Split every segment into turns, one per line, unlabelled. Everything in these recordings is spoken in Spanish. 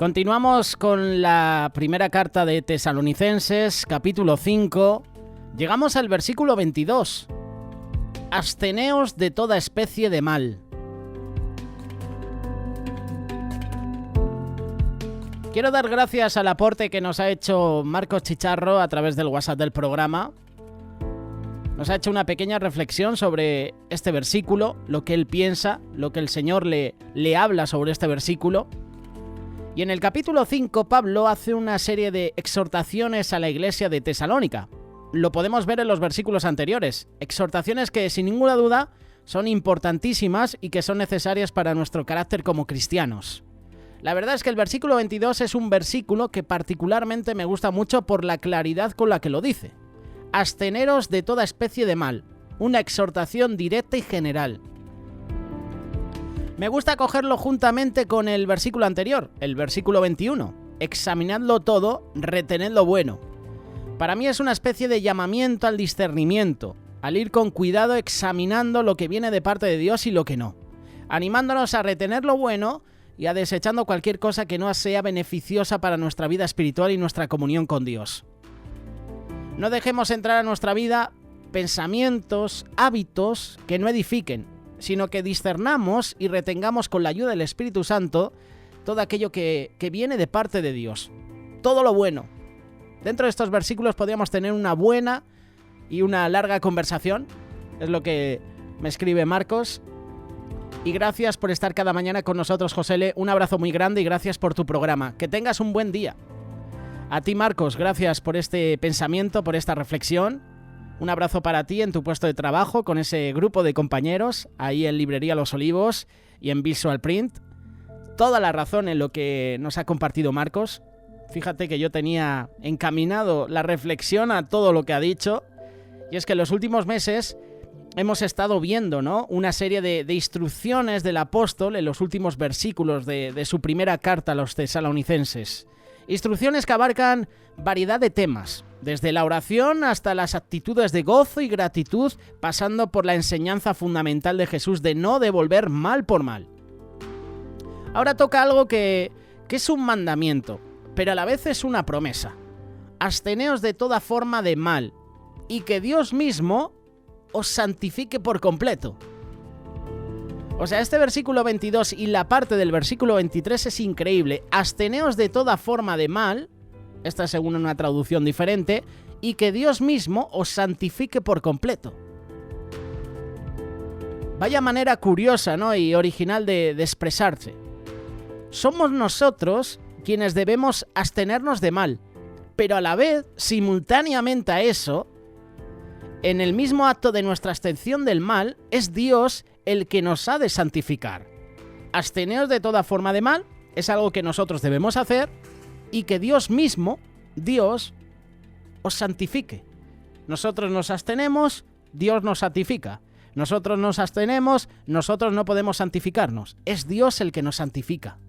Continuamos con la primera carta de Tesalonicenses, capítulo 5. Llegamos al versículo 22. Absteneos de toda especie de mal. Quiero dar gracias al aporte que nos ha hecho Marcos Chicharro a través del WhatsApp del programa. Nos ha hecho una pequeña reflexión sobre este versículo, lo que él piensa, lo que el Señor le habla sobre este versículo. Y en el capítulo 5, Pablo hace una serie de exhortaciones a la iglesia de Tesalónica. Lo podemos ver en los versículos anteriores. Exhortaciones que, sin ninguna duda, son importantísimas y que son necesarias para nuestro carácter como cristianos. La verdad es que el versículo 22 es un versículo que particularmente me gusta mucho por la claridad con la que lo dice. Absteneros de toda especie de mal. Una exhortación directa y general. Me gusta cogerlo juntamente con el versículo anterior, el versículo 21. Examinadlo todo, retened lo bueno. Para mí es una especie de llamamiento al discernimiento, al ir con cuidado examinando lo que viene de parte de Dios y lo que no, animándonos a retener lo bueno y a desechando cualquier cosa que no sea beneficiosa para nuestra vida espiritual y nuestra comunión con Dios. No dejemos entrar a nuestra vida pensamientos, hábitos que no edifiquen, sino que discernamos y retengamos con la ayuda del Espíritu Santo todo aquello que viene de parte de Dios, todo lo bueno. Dentro de estos versículos podríamos tener una buena y una larga conversación, es lo que me escribe Marcos. Y gracias por estar cada mañana con nosotros, Josele. Un abrazo muy grande y gracias por tu programa. Que tengas un buen día. A ti, Marcos, gracias por este pensamiento, por esta reflexión. Un abrazo para ti en tu puesto de trabajo con ese grupo de compañeros ahí en Librería Los Olivos y en Visual Print. Toda la razón en lo que nos ha compartido Marcos. Fíjate que yo tenía encaminado la reflexión a todo lo que ha dicho. Y es que en los últimos meses hemos estado viendo, ¿no?, una serie de instrucciones del apóstol en los últimos versículos de su primera carta a los tesalonicenses. Instrucciones que abarcan variedad de temas, desde la oración hasta las actitudes de gozo y gratitud, pasando por la enseñanza fundamental de Jesús de no devolver mal por mal. Ahora toca algo que es un mandamiento, pero a la vez es una promesa. Absteneos de toda forma de mal, y que Dios mismo os santifique por completo. O sea, este versículo 22 y la parte del versículo 23 es increíble. Absteneos de toda forma de mal, esta es según una traducción diferente, y que Dios mismo os santifique por completo. Vaya manera curiosa, ¿no?, y original de expresarse. Somos nosotros quienes debemos abstenernos de mal, pero a la vez, simultáneamente a eso, en el mismo acto de nuestra abstención del mal, es Dios el que nos ha de santificar. Absteneos de toda forma de mal es algo que nosotros debemos hacer y que Dios mismo, Dios, os santifique. Nosotros nos abstenemos, Dios nos santifica. Nosotros nos abstenemos, nosotros no podemos santificarnos. Es Dios el que nos santifica.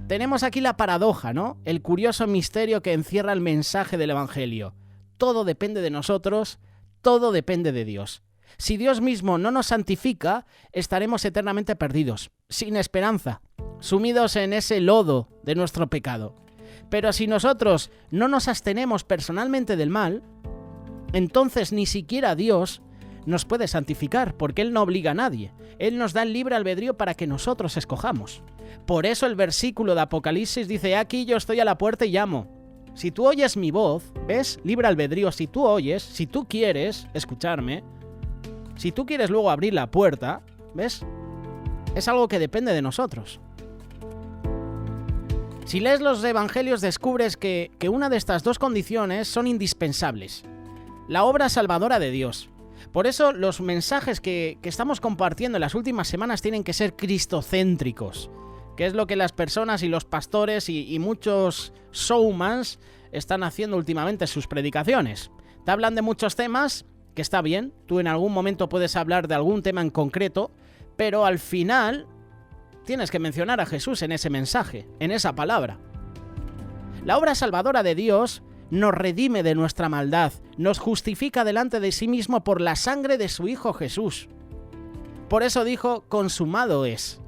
Tenemos aquí la paradoja, ¿no?, el curioso misterio que encierra el mensaje del Evangelio. Todo depende de nosotros, todo depende de Dios. Si Dios mismo no nos santifica, estaremos eternamente perdidos, sin esperanza, sumidos en ese lodo de nuestro pecado. Pero si nosotros no nos abstenemos personalmente del mal, entonces ni siquiera Dios nos puede santificar, porque Él no obliga a nadie. Él nos da el libre albedrío para que nosotros escojamos. Por eso el versículo de Apocalipsis dice: aquí yo estoy a la puerta y llamo. Si tú oyes mi voz, ¿ves? Libre albedrío. Si tú oyes, si tú quieres escucharme, si tú quieres luego abrir la puerta, ¿ves? Es algo que depende de nosotros. Si lees los evangelios descubres que una de estas dos condiciones son indispensables. La obra salvadora de Dios. Por eso los mensajes que estamos compartiendo en las últimas semanas tienen que ser cristocéntricos, que es lo que las personas y los pastores y muchos showmans están haciendo últimamente en sus predicaciones. Te hablan de muchos temas, que está bien, tú en algún momento puedes hablar de algún tema en concreto, pero al final tienes que mencionar a Jesús en ese mensaje, en esa palabra. La obra salvadora de Dios nos redime de nuestra maldad, nos justifica delante de sí mismo por la sangre de su Hijo Jesús. Por eso dijo: consumado es.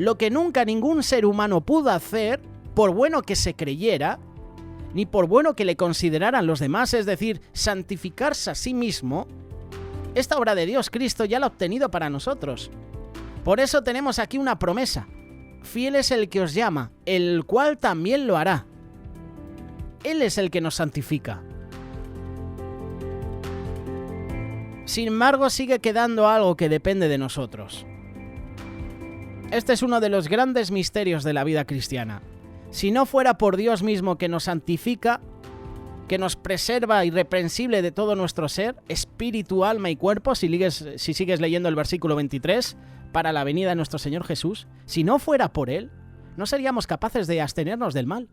lo que nunca ningún ser humano pudo hacer, por bueno que se creyera, ni por bueno que le consideraran los demás, es decir, santificarse a sí mismo. Esta obra de Dios, Cristo, ya la ha obtenido para nosotros. Por eso tenemos aquí una promesa. Fiel es el que os llama, el cual también lo hará. Él es el que nos santifica. Sin embargo, sigue quedando algo que depende de nosotros. Este es uno de los grandes misterios de la vida cristiana. Si no fuera por Dios mismo que nos santifica, que nos preserva irreprensible de todo nuestro ser, espíritu, alma y cuerpo, si sigues leyendo el versículo 23, para la venida de nuestro Señor Jesús, si no fuera por Él, no seríamos capaces de abstenernos del mal.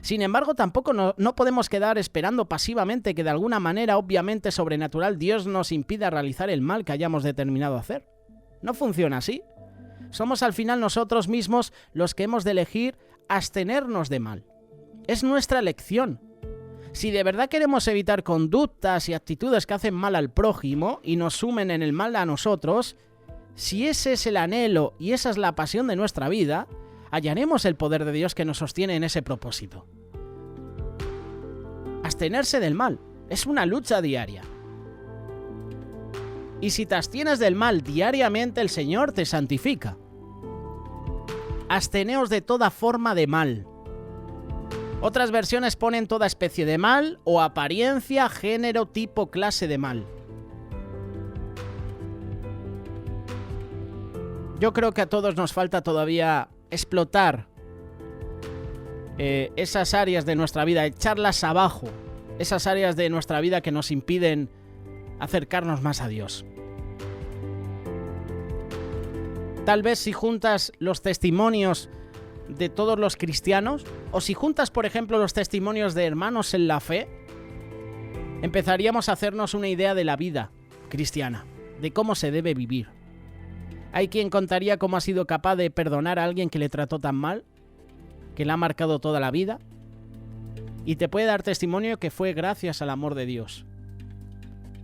Sin embargo, tampoco no podemos quedar esperando pasivamente que de alguna manera obviamente sobrenatural Dios nos impida realizar el mal que hayamos determinado hacer. No funciona así. Somos al final nosotros mismos los que hemos de elegir abstenernos de mal. Es nuestra elección. Si de verdad queremos evitar conductas y actitudes que hacen mal al prójimo y nos sumen en el mal a nosotros, si ese es el anhelo y esa es la pasión de nuestra vida, hallaremos el poder de Dios que nos sostiene en ese propósito. Abstenerse del mal es una lucha diaria. Y si te abstienes del mal diariamente, el Señor te santifica. Absteneos de toda forma de mal. Otras versiones ponen toda especie de mal o apariencia, género, tipo, clase de mal. Yo creo que a todos nos falta todavía explotar esas áreas de nuestra vida, echarlas abajo, esas áreas de nuestra vida que nos impiden acercarnos más a Dios. Tal vez si juntas los testimonios de todos los cristianos, o si juntas, por ejemplo, los testimonios de hermanos en la fe, empezaríamos a hacernos una idea de la vida cristiana, de cómo se debe vivir. Hay quien contaría cómo ha sido capaz de perdonar a alguien que le trató tan mal, que le ha marcado toda la vida, y te puede dar testimonio que fue gracias al amor de Dios.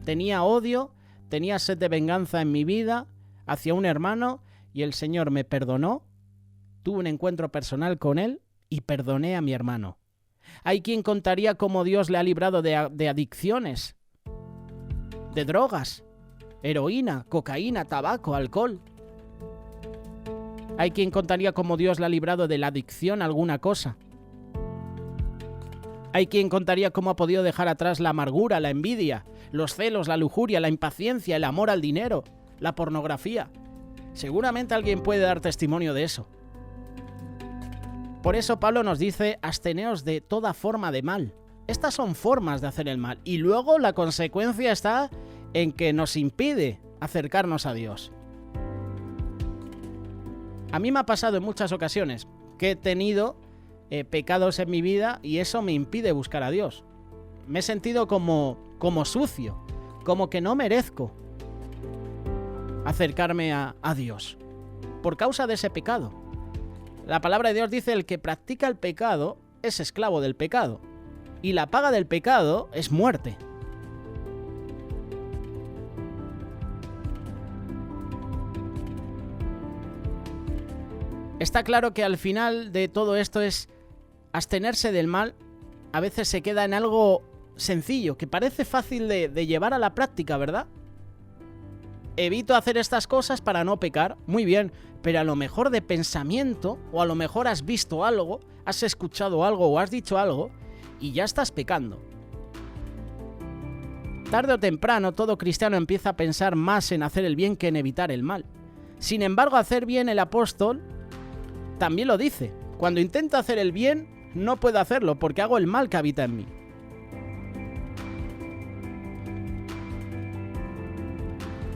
Tenía odio, tenía sed de venganza en mi vida hacia un hermano, y el Señor me perdonó, tuve un encuentro personal con Él y perdoné a mi hermano. Hay quien contaría cómo Dios le ha librado de adicciones, de drogas, heroína, cocaína, tabaco, alcohol. Hay quien contaría cómo Dios le ha librado de la adicción a alguna cosa. Hay quien contaría cómo ha podido dejar atrás la amargura, la envidia, los celos, la lujuria, la impaciencia, el amor al dinero, la pornografía. Seguramente alguien puede dar testimonio de eso. Por eso Pablo nos dice, absteneos de toda forma de mal. Estas son formas de hacer el mal. Y luego la consecuencia está en que nos impide acercarnos a Dios. A mí me ha pasado en muchas ocasiones que he tenido pecados en mi vida y eso me impide buscar a Dios. Me he sentido como sucio, como que no merezco acercarme a Dios por causa de ese pecado. La palabra de Dios dice: el que practica el pecado es esclavo del pecado, y la paga del pecado es muerte. Está claro que al final de todo esto es abstenerse del mal. A veces se queda en algo sencillo, que parece fácil de llevar a la práctica, ¿verdad? Evito hacer estas cosas para no pecar, muy bien, pero a lo mejor de pensamiento, o a lo mejor has visto algo, has escuchado algo o has dicho algo y ya estás pecando. Tarde o temprano todo cristiano empieza a pensar más en hacer el bien que en evitar el mal. Sin embargo, hacer bien, el apóstol también lo dice: cuando intento hacer el bien, no puedo hacerlo porque hago el mal que habita en mí.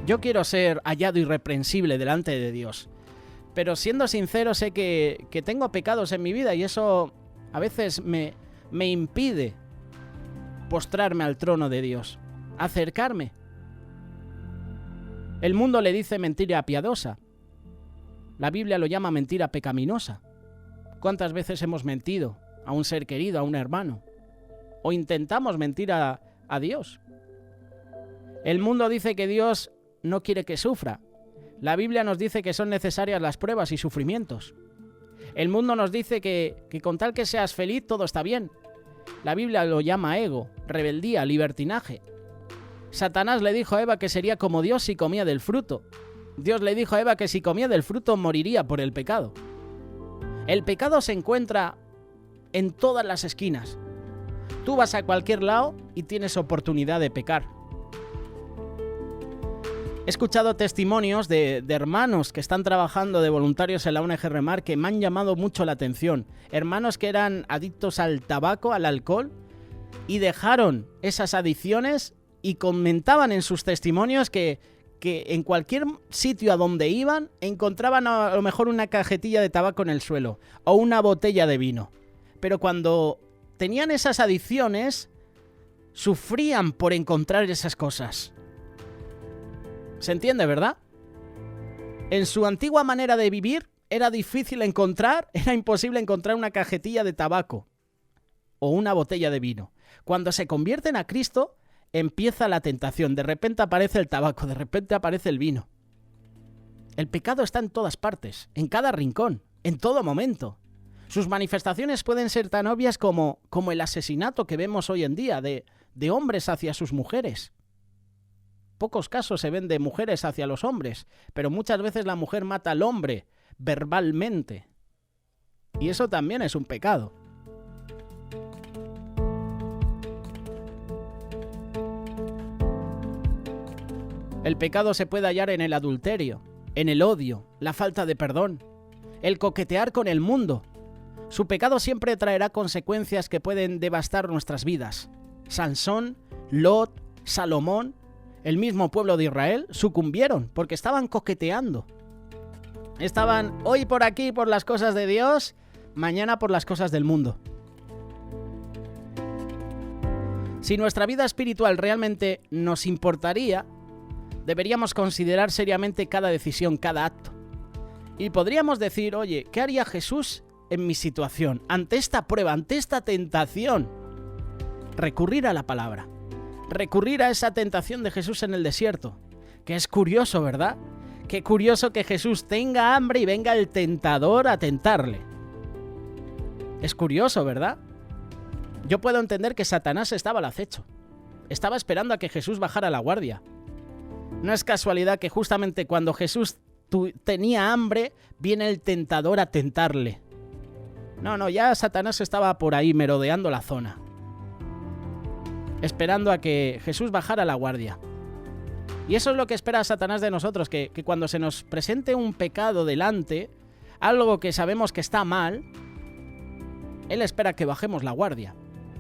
Yo quiero ser hallado irreprensible delante de Dios, pero siendo sincero sé que tengo pecados en mi vida y eso a veces me impide postrarme al trono de Dios, acercarme. El mundo le dice mentira piadosa. La Biblia lo llama mentira pecaminosa. ¿Cuántas veces hemos mentido a un ser querido, a un hermano? O intentamos mentir a Dios. El mundo dice que Dios no quiere que sufra, La Biblia nos dice que son necesarias las pruebas y sufrimientos. El mundo nos dice que con tal que seas feliz todo está bien. La Biblia lo llama ego, rebeldía, libertinaje. Satanás le dijo a Eva que sería como Dios si comía del fruto. Dios le dijo a Eva que si comía del fruto moriría por el pecado. El pecado se encuentra en todas las esquinas. Tú vas a cualquier lado y tienes oportunidad de pecar. He escuchado testimonios de hermanos que están trabajando de voluntarios en la ONG Remar que me han llamado mucho la atención. Hermanos que eran adictos al tabaco, al alcohol, y dejaron esas adicciones y comentaban en sus testimonios que en cualquier sitio a donde iban encontraban a lo mejor una cajetilla de tabaco en el suelo o una botella de vino. Pero cuando tenían esas adicciones, sufrían por encontrar esas cosas. ¿Se entiende, verdad? En su antigua manera de vivir era difícil encontrar, era imposible encontrar una cajetilla de tabaco o una botella de vino. Cuando se convierten a Cristo, empieza la tentación. De repente aparece el tabaco, de repente aparece el vino. El pecado está en todas partes, en cada rincón, en todo momento. Sus manifestaciones pueden ser tan obvias como el asesinato que vemos hoy en día de hombres hacia sus mujeres. Pocos casos se ven de mujeres hacia los hombres, pero muchas veces la mujer mata al hombre verbalmente. Y eso también es un pecado. El pecado se puede hallar en el adulterio, en el odio, la falta de perdón, el coquetear con el mundo. Su pecado siempre traerá consecuencias que pueden devastar nuestras vidas. Sansón, Lot, Salomón, el mismo pueblo de Israel, sucumbieron porque estaban coqueteando. Estaban hoy por aquí por las cosas de Dios, mañana por las cosas del mundo. Si nuestra vida espiritual realmente nos importaría, deberíamos considerar seriamente cada decisión, cada acto. Y podríamos decir, oye, ¿qué haría Jesús en mi situación? Ante esta prueba, ante esta tentación. Recurrir a la palabra. Recurrir a esa tentación de Jesús en el desierto. Que es curioso, ¿verdad? Qué curioso que Jesús tenga hambre y venga el tentador a tentarle. Es curioso, ¿verdad? Yo puedo entender que Satanás estaba al acecho. Estaba esperando a que Jesús bajara la guardia. No es casualidad que justamente cuando Jesús tenía hambre, viene el tentador a tentarle. No, ya Satanás estaba por ahí merodeando la zona, esperando a que Jesús bajara la guardia. Y eso es lo que espera Satanás de nosotros, que cuando se nos presente un pecado delante, algo que sabemos que está mal, él espera que bajemos la guardia.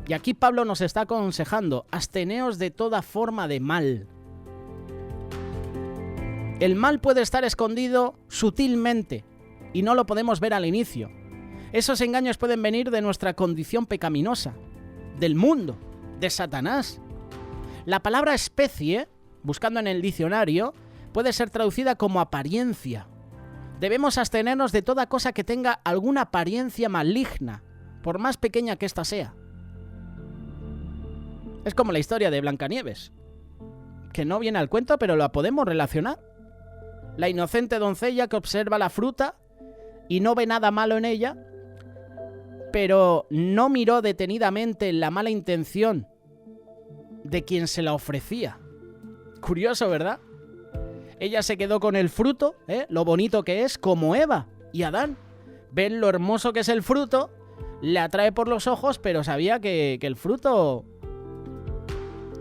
Y aquí Pablo nos está aconsejando, absteneos de toda forma de mal. El mal puede estar escondido sutilmente y no lo podemos ver al inicio. Esos engaños pueden venir de nuestra condición pecaminosa, del mundo, de Satanás. La palabra especie, buscando en el diccionario, puede ser traducida como apariencia. Debemos abstenernos de toda cosa que tenga alguna apariencia maligna, por más pequeña que ésta sea. Es como la historia de Blancanieves, que no viene al cuento, pero la podemos relacionar. La inocente doncella que observa la fruta y no ve nada malo en ella, pero no miró detenidamente la mala intención de quien se la ofrecía. Curioso, ¿verdad? Ella se quedó con el fruto, lo bonito que es, como Eva y Adán. Ven lo hermoso que es el fruto, le atrae por los ojos, pero sabía que el fruto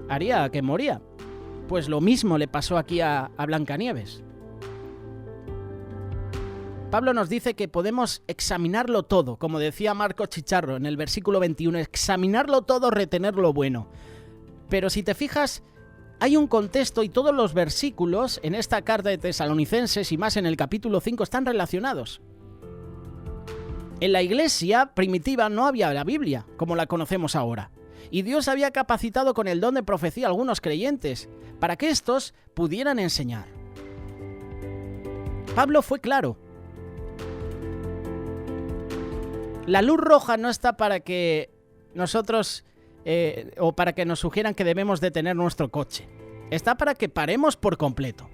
haría que moría. Pues lo mismo le pasó aquí a Blancanieves. Pablo nos dice que podemos examinarlo todo, como decía Marco Chicharro en el versículo 21, examinarlo todo, retener lo bueno. Pero si te fijas, hay un contexto y todos los versículos en esta carta de Tesalonicenses y más en el capítulo 5 están relacionados. En la iglesia primitiva no había la Biblia, como la conocemos ahora. Y Dios había capacitado con el don de profecía a algunos creyentes para que éstos pudieran enseñar. Pablo fue claro. La luz roja no está para que nosotros o para que nos sugieran que debemos detener nuestro coche. Está para que paremos por completo.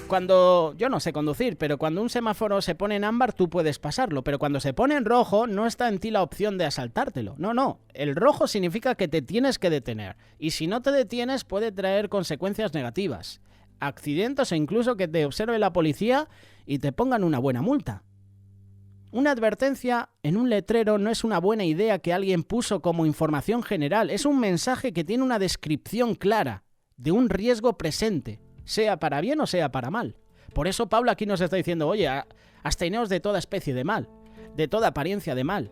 Cuando, yo no sé conducir, pero cuando un semáforo se pone en ámbar tú puedes pasarlo, pero cuando se pone en rojo no está en ti la opción de asaltártelo. No, el rojo significa que te tienes que detener, y si no te detienes puede traer consecuencias negativas, accidentes o incluso que te observe la policía y te pongan una buena multa. Una advertencia en un letrero no es una buena idea que alguien puso como información general, es un mensaje que tiene una descripción clara de un riesgo presente, sea para bien o sea para mal. Por eso Pablo aquí nos está diciendo, oye, absteneos de toda especie de mal, de toda apariencia de mal.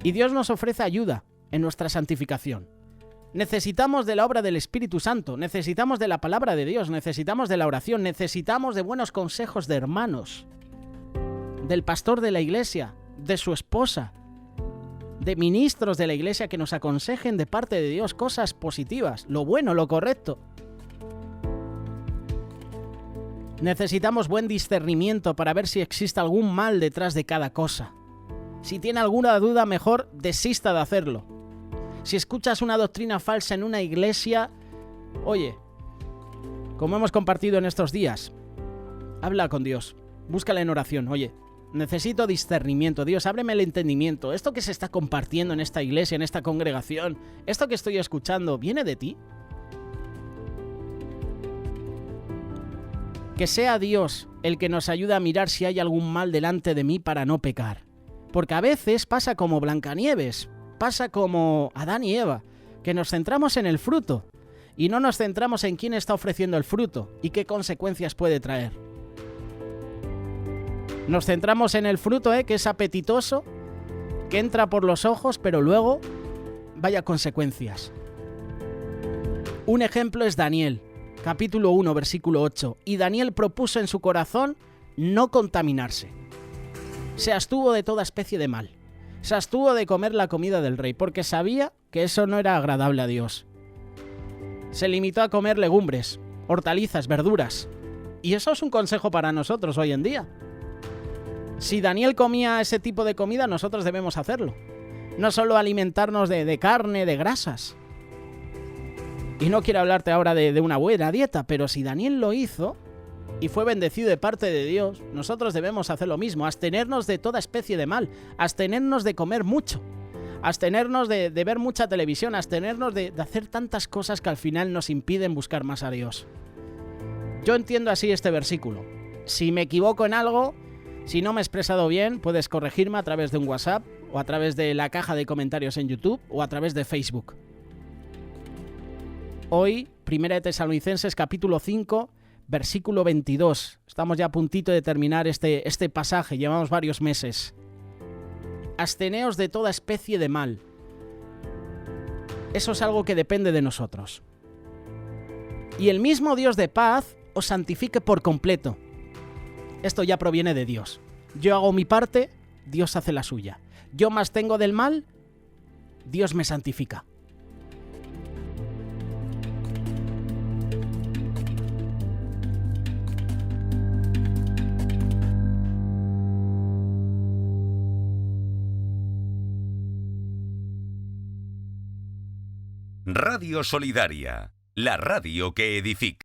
Y Dios nos ofrece ayuda en nuestra santificación. Necesitamos de la obra del Espíritu Santo, necesitamos de la palabra de Dios, necesitamos de la oración, necesitamos de buenos consejos de hermanos, del pastor de la iglesia, de su esposa, de ministros de la iglesia que nos aconsejen de parte de Dios cosas positivas, lo bueno, lo correcto. Necesitamos buen discernimiento para ver si existe algún mal detrás de cada cosa. Si tiene alguna duda, mejor desista de hacerlo. Si escuchas una doctrina falsa en una iglesia, oye, como hemos compartido en estos días, habla con Dios, búscala en oración. Oye, necesito discernimiento. Dios, ábreme el entendimiento. ¿Esto que se está compartiendo en esta iglesia, en esta congregación, esto que estoy escuchando, viene de ti? Que sea Dios el que nos ayude a mirar si hay algún mal delante de mí para no pecar. Porque a veces pasa como Blancanieves, pasa como Adán y Eva, que nos centramos en el fruto y no nos centramos en quién está ofreciendo el fruto y qué consecuencias puede traer. Nos centramos en el fruto, que es apetitoso, que entra por los ojos, pero luego vaya consecuencias. Un ejemplo es Daniel. Capítulo 1, versículo 8. Y Daniel propuso en su corazón no contaminarse. Se abstuvo de toda especie de mal. Se abstuvo de comer la comida del rey, porque sabía que eso no era agradable a Dios. Se limitó a comer legumbres, hortalizas, verduras. Y eso es un consejo para nosotros hoy en día. Si Daniel comía ese tipo de comida, nosotros debemos hacerlo. No solo alimentarnos de carne, de grasas. Y no quiero hablarte ahora de una buena dieta, pero si Daniel lo hizo y fue bendecido de parte de Dios, nosotros debemos hacer lo mismo, abstenernos de toda especie de mal, abstenernos de comer mucho, abstenernos de ver mucha televisión, abstenernos de hacer tantas cosas que al final nos impiden buscar más a Dios. Yo entiendo así este versículo. Si me equivoco en algo, si no me he expresado bien, puedes corregirme a través de un WhatsApp o a través de la caja de comentarios en YouTube o a través de Facebook. Hoy, 1 de Tesalonicenses, capítulo 5, versículo 22. Estamos ya a puntito de terminar este pasaje, llevamos varios meses. Absteneos de toda especie de mal. Eso es algo que depende de nosotros. Y el mismo Dios de paz os santifique por completo. Esto ya proviene de Dios. Yo hago mi parte, Dios hace la suya. Yo me abstengo del mal, Dios me santifica.
Radio Solidaria, la radio que edifica.